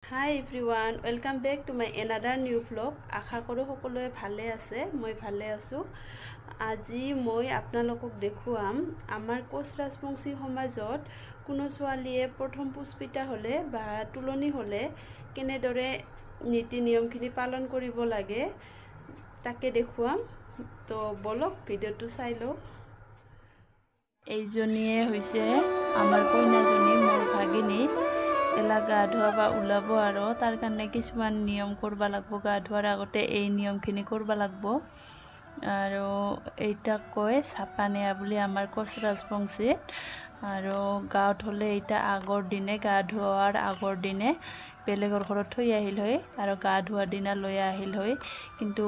Hi everyone, welcome back to my another new vlog. আশা কৰো সকলোৱে ভালে আছে, মই ভালে আছো। আজি মই আপোনালোকক দেখুৱাম আমাৰ কোচ ৰাজবংশী সমাজত কোনো ছোৱালীয়ে প্ৰথম পুষ্পিতা হলে বা তুলনি হলে কেনেদৰে নীতি নিয়মখিনি পালন কৰিব লাগে তাকে দেখুৱাম। তো বলক ভিডিওটো চাই লও। এইজনীয়ে হৈছে আমাৰ কইনাজনী, মোৰ ভাগিনী। এলা গা ধোৱা বা ওলাব আৰু তাৰ কাৰণে কিছুমান নিয়ম কৰিব লাগিব। গা ধোৱাৰ আগতে এই নিয়মখিনি কৰিব লাগিব আৰু এইটাক কয় চাপা নিয়া বুলি আমাৰ কোচ ৰাজবংশীত। আৰু গাঁৱত হ'লে এইটা আগৰ দিনে, গা ধোৱাৰ আগৰ দিনে বেলেগৰ ঘৰত থৈ আহিল হয় আৰু গা ধোৱাৰ দিনা লৈ আহিল হয়। কিন্তু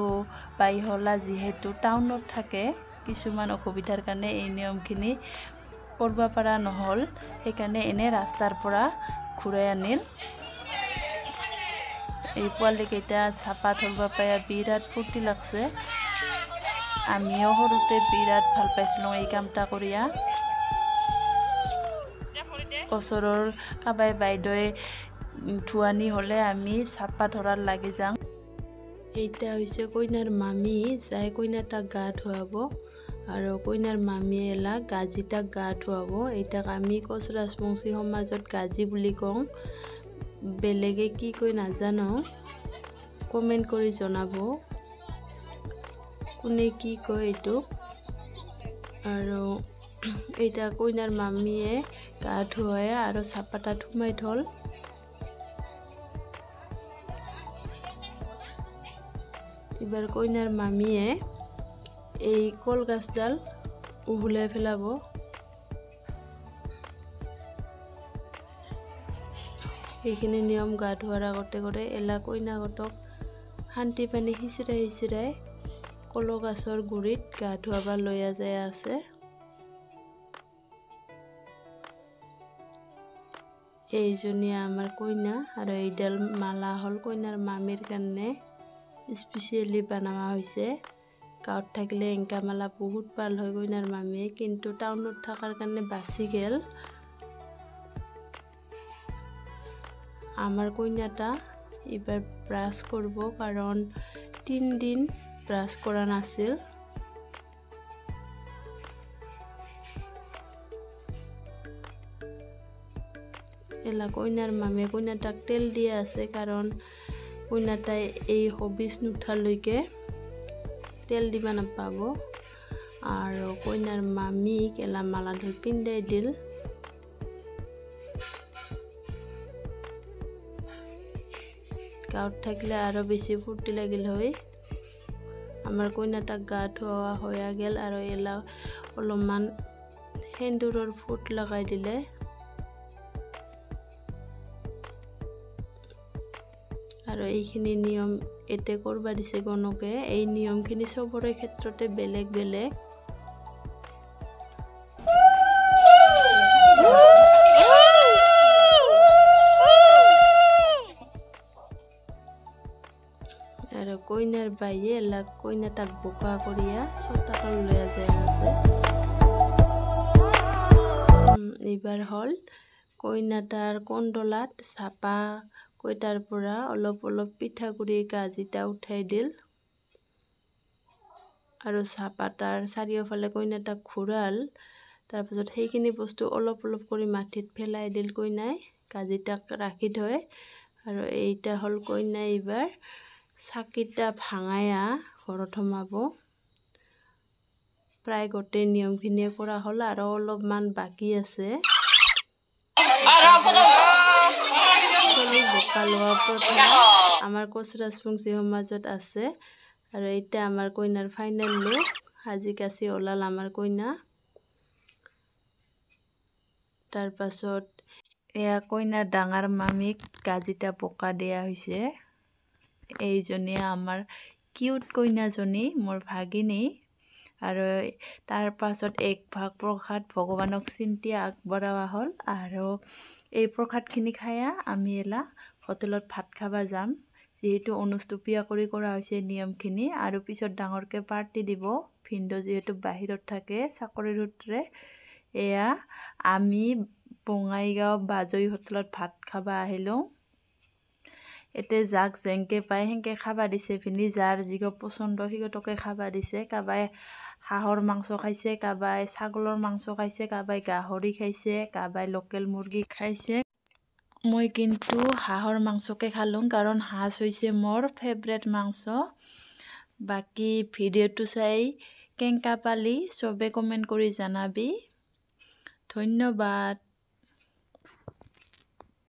বাইহলা যিহেতু টাউনত থাকে, কিছুমান অসুবিধাৰ কাৰণে এই নিয়মখিনি কৰিব পৰা নহ'ল, সেইকাৰণে এনে ৰাস্তাৰ পৰা ঘূৰাই আনিল। এই পোৱালীকেইটা চাপা ধৰিব পাই বিৰাট ফূৰ্তি লাগছে। আমিও সৰুতে বিৰাট ভাল পাইছিলোঁ এই কামটা কৰিয়া। ওচৰৰ কাবাই বাইদেৱে ধুৱানি হ'লে আমি চাপা ধৰাৰ লাগি যাওঁ। এইটা হৈছে কইনাৰ মামী, যাই কইনাটাক গা ধুৱাব আৰু কইনাৰ মামীয়ে এলা গাজিটাক গা ধুৱাব। এইটাক আমি কোচ ৰাজবংশী সমাজত গাজি বুলি কওঁ। বেলেগে কি কয় নাজানো, কমেণ্ট কৰি জনাব কোনে কি কয় এইটো। আৰু এইটা কইনাৰ মামীয়ে গা ধুৱাই আৰু চাপাটাত সোমাই থল। এবাৰ কইনাৰ মামীয়ে এই কলগাছডাল উহুলাই পেলাব। এইখিনি নিয়ম গা ধোৱাৰ আগতে কৰে। এলা কইনাগতক শান্তি পানী সিঁচিৰাই সিঁচিৰাই কলগছৰ গুৰিত গা ধুৱাব লৈ যায় আছে। এইজনীয়ে আমাৰ কইনা আৰু এইডাল মালা হ'ল কইনাৰ মামীৰ কাৰণে স্পেচিয়েলি বনোৱা হৈছে। গাঁৱত থাকিলে এংকা মালা বহুত ভাল হয় কইনাৰ মামীয়ে, কিন্তু টাউনত থকাৰ কাৰণে বাচি গেল। আমাৰ কইনাটা এইবাৰ ব্ৰাছ কৰিব, কাৰণ 3 দিন ব্ৰাছ কৰা নাছিল। এলা কইনাৰ মামীয়ে কইনাটাক তেল দিয়া আছে, কাৰণ কইনাটাই এই হবিজ নুঠালৈকে তেল দিব নাপাব। আৰু কইনাৰ মামীক এলা মালাডাল পিন্ধাই দিল। গাঁৱত থাকিলে আৰু বেছি ফূৰ্তি লাগিল হয়। আমাৰ কইনাটাক গা ধোৱা হৈ গেল আৰু এলা অলপমান সেন্দুৰৰ ফুট লগাই দিলে। আৰু এইখিনি নিয়ম এতে কৰবা দিছে গণকে। এই নিয়মখিনি চবৰে ক্ষেত্ৰতে বেলেগ বেলেগ। আৰু কইনাৰ বাইয়ে এলা কইনাটাক বোকা কৰিয়া চতাকাল লৈ যায় আছে। এইবাৰ হ'ল কইনাটাৰ কণ্ডলাত চাপা কইটাৰ পৰা অলপ অলপ পিঠাগুড়ি গাজিটা উঠাই দিল আৰু চাপাটাৰ চাৰিওফালে কইনাটাক ঘূৰাল। তাৰপিছত সেইখিনি বস্তু অলপ অলপ কৰি মাটিত পেলাই দিল কইনাই, গাজিটাক ৰাখি থয়। আৰু এইটা হ'ল কইনাই এইবাৰ চাকিটা ভাঙায়া ঘৰত সোমাব। প্ৰায় গোটেই নিয়মখিনিয়ে কৰা হ'ল আৰু অলপমান বাকী আছে। বোকা লোৱা প্ৰথা আমাৰ কোচ ৰাজবংশী সমাজত আছে। আৰু এইটা আমাৰ কইনাৰ ফাইনেল লুক। সাজি কাচি ওলাল আমাৰ কইনা। তাৰ পাছত এয়া কইনাৰ ডাঙৰ মামীক গাজিটা বোকা দিয়া হৈছে। এইজনীয়ে আমাৰ কিউট কইনাজনী, মোৰ ভাগিনী। আৰু তাৰ পাছত এক ভাগ প্ৰসাদ ভগৱানক চিন্তি আগবঢ়োৱা হ'ল। আৰু এই প্ৰসাদখিনি খায়া আমি এলা হোটেলত ভাত খাবা যাম, যিহেতু অনুষ্টুপীয়া কৰি কৰা হৈছে নিয়মখিনি। আৰু পিছত ডাঙৰকে পাৰ্টি দিব, ভিনদেউ যিহেতু বাহিৰত থাকে চাকৰিৰ সূত্ৰে। এয়া আমি বঙাইগাঁও বাজৈ হোটেলত ভাত খাবা আহিলোঁ। এতে যাক যেংকে পায় সেংকে খাবা দিছে পিনি যাৰ যিগো পচন্দ সিগতকে খাবা দিছে কাবাই হাঁহৰ মাংস খাইছে কাবাই ছাগলৰ মাংস খাইছে কাবাই গাহৰি খাইছে কাবাই লোকেল মুৰ্গী খাইছে মই কিন্তু হাঁহৰ মাংসকে খালোঁ কাৰণ হাঁহ হৈছে মোৰ ফেভৰেট মাংস বাকি ভিডিঅ'টো চাই কেংকা পালি চবে কমেণ্ট কৰি জানাবি ধন্যবাদ।